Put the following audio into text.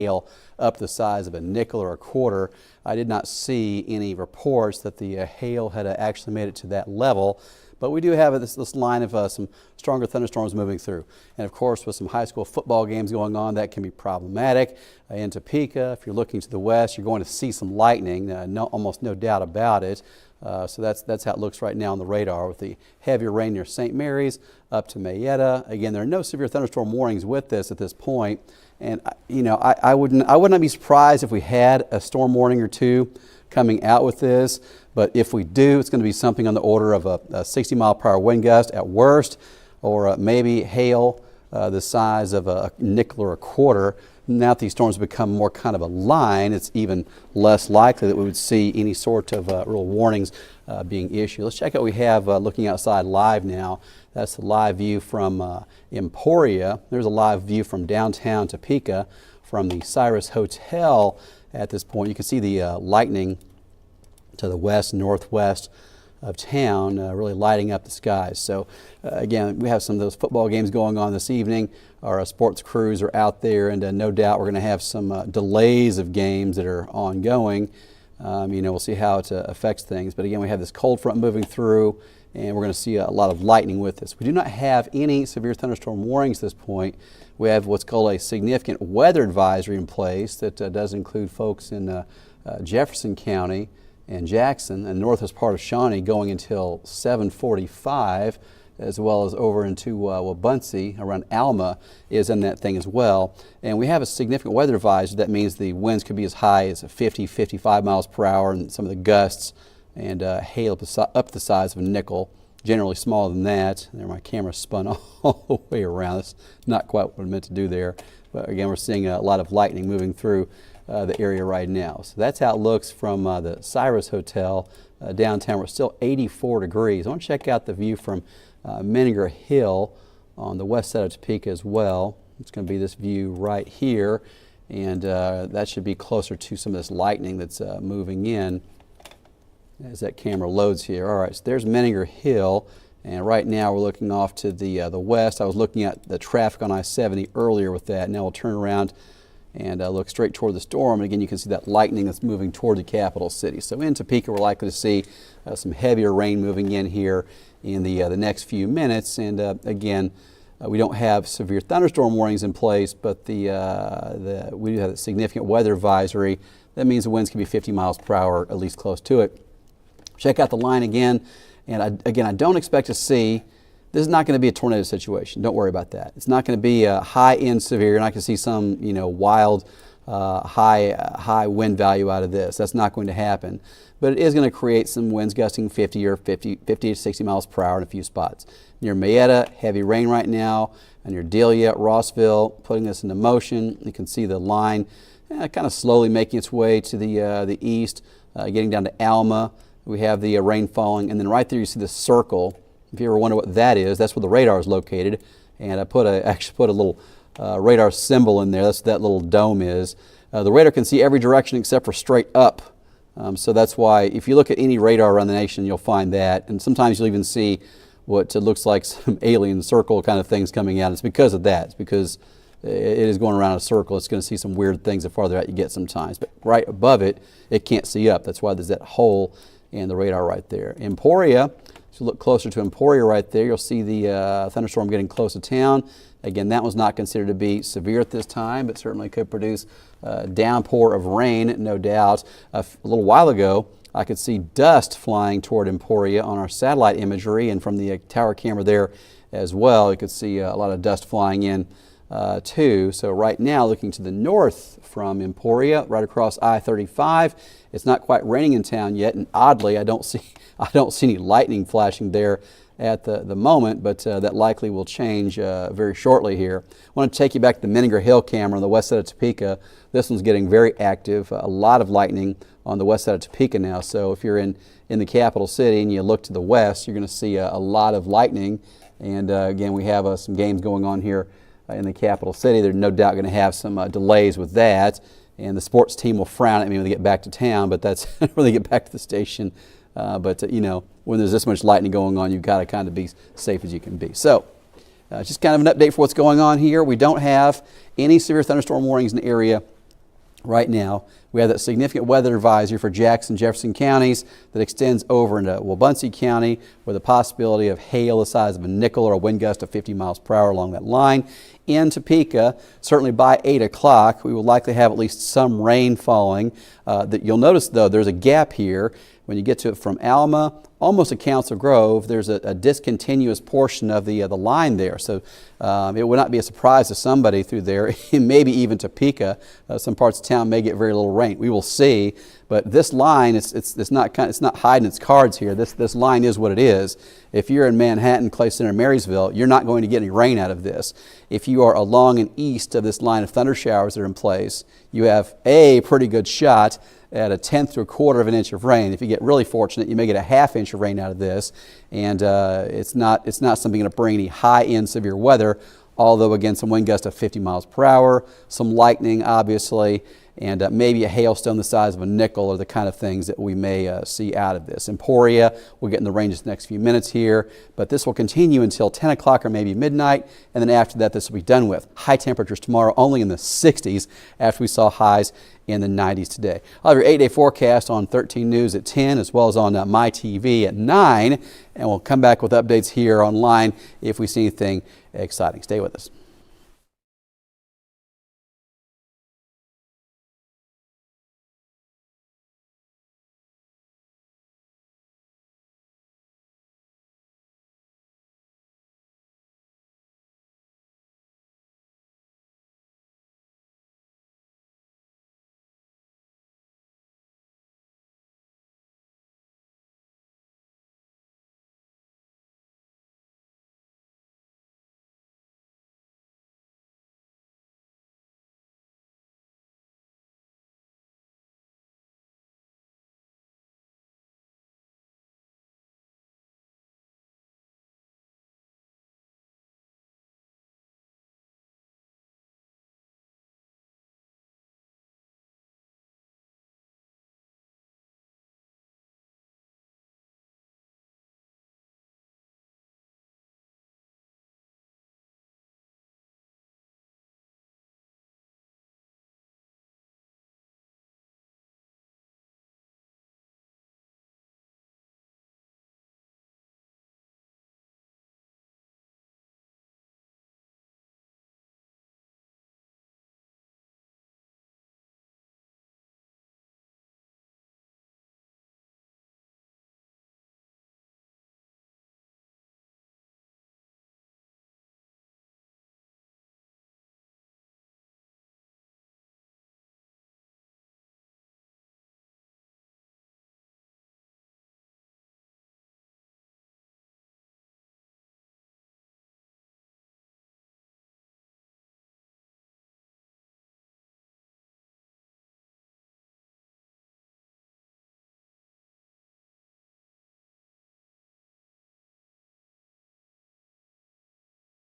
hail up the size of a nickel or a quarter. I did not see any reports that the hail had actually made it to that level. But we do have this line of some stronger thunderstorms moving through. And of course, with some high school football games going on, that can be problematic. In Topeka, if you're looking to the west, you're going to see some lightning, almost no doubt about it. So that's how it looks right now on the radar, with the heavier rain near St. Mary's up to Mayetta. Again, there are no severe thunderstorm warnings with this at this point. And I would not be surprised if we had a storm warning or two coming out with this. But if we do, it's going to be something on the order of a 60-mile-per-hour wind gust at worst, or maybe hail the size of a nickel or a quarter. Now that these storms become more kind of a line, it's even less likely that we would see any sort of real warnings being issued. Let's check out what we have looking outside live now. That's the live view from Emporia. There's a live view from downtown Topeka from the Cyrus Hotel at this point. You can see the lightning to the west, northwest of town, really lighting up the skies. So again, we have some of those football games going on this evening. Our sports crews are out there, and no doubt we're going to have some delays of games that are ongoing. We'll see how it affects things. But again, we have this cold front moving through, and we're going to see a lot of lightning with this. We do not have any severe thunderstorm warnings at this point. We have what's called a significant weather advisory in place that does include folks in Jefferson County and Jackson and northwest part of Shawnee going until 7:45, as well as over into Wabaunsee around Alma is in that thing as well. And we have a significant weather advisory. That means the winds could be as high as 50, 55 miles per hour, and some of the gusts and hail up the size of a nickel, generally smaller than that. There, my camera spun all the way around. That's not quite what I meant to do there. But again, we're seeing a lot of lightning moving through the area right now. So that's how it looks from the Cyrus Hotel downtown. We're still 84 degrees. I want to check out the view from Menninger Hill on the west side of Topeka as well. It's going to be this view right here, and that should be closer to some of this lightning that's moving in as that camera loads here. All right, so there's Menninger Hill, and right now we're looking off to the west. I was looking at the traffic on I-70 earlier with that. Now we'll turn around and look straight toward the storm. And again, you can see that lightning that's moving toward the capital city. So in Topeka, we're likely to see some heavier rain moving in here in the next few minutes. And again, we don't have severe thunderstorm warnings in place, but we do have a significant weather advisory. That means the winds can be 50 miles per hour, at least close to it. Check out the line again. And I don't expect to see, this is not going to be a tornado situation. Don't worry about that. It's not going to be a high-end severe. You're not going to see some, wild high wind value out of this. That's not going to happen. But it is going to create some winds gusting 50 to 60 miles per hour in a few spots. Near Mayetta, heavy rain right now. And near Delia, Rossville, putting this into motion. You can see the line kind of slowly making its way to the east, getting down to Alma. We have the rain falling, and then right there you see the circle. If you ever wonder what that is, that's where the radar is located. And I actually put a little radar symbol in there. That's what that little dome is. The radar can see every direction except for straight up. So that's why if you look at any radar around the nation, you'll find that. And sometimes you'll even see what looks like some alien circle kind of things coming out. It's because of that. It's because it is going around a circle. It's going to see some weird things the farther out you get sometimes. But right above it, it can't see up. That's why there's that hole in the radar right there. Emporia, so look closer to Emporia right there. You'll see the thunderstorm getting close to town. Again, that was not considered to be severe at this time, but certainly could produce a downpour of rain, no doubt. A little while ago, I could see dust flying toward Emporia on our satellite imagery, and from the tower camera there as well, you could see a lot of dust flying in too. So right now, looking to the north from Emporia, right across I-35, it's not quite raining in town yet, and oddly, I don't see any lightning flashing there at the moment, but that likely will change very shortly here. I want to take you back to the Menninger Hill camera on the west side of Topeka. This one's getting very active. A lot of lightning on the west side of Topeka now. So if you're in the capital city and you look to the west, you're going to see a lot of lightning. And again, we have some games going on here in the capital city. They're no doubt going to have some delays with that. And the sports team will frown at me when they get back to town, but that's when they get back to the station. But when there's this much lightning going on, you've got to kind of be safe as you can be. So just kind of an update for what's going on here. We don't have any severe thunderstorm warnings in the area right now. We have that significant weather advisory for Jackson, Jefferson counties that extends over into Wabaunsee County with a possibility of hail the size of a nickel or a wind gust of 50 miles per hour along that line. In Topeka, certainly by 8 o'clock, we will likely have at least some rain falling. That you'll notice, though, there's a gap here. When you get to it from Alma, almost to Council Grove, there's a discontinuous portion of the line there. So it would not be a surprise to somebody through there, maybe even Topeka. Some parts of town may get very little rain. We will see. But this line, it's not hiding its cards here. This line is what it is. If you're in Manhattan, Clay Center, Marysville, you're not going to get any rain out of this. If you are along and east of this line of thunder showers that are in place, you have a pretty good shot at a 1/10 to a 1/4 of an inch of rain. If you get really fortunate, you may get a 1/2 inch of rain out of this, and it's not something going to bring any high-end severe weather. Although again, some wind gusts of 50 miles per hour, some lightning, obviously, and maybe a hailstone the size of a nickel are the kind of things that we may see out of this. Emporia, we'll get in the range in the next few minutes here, but this will continue until 10 o'clock or maybe midnight, and then after that, this will be done with. High temperatures tomorrow only in the 60s after we saw highs in the 90s today. I'll have your 8-day forecast on 13 News at 10, as well as on MyTV at 9, and we'll come back with updates here online if we see anything exciting. Stay with us.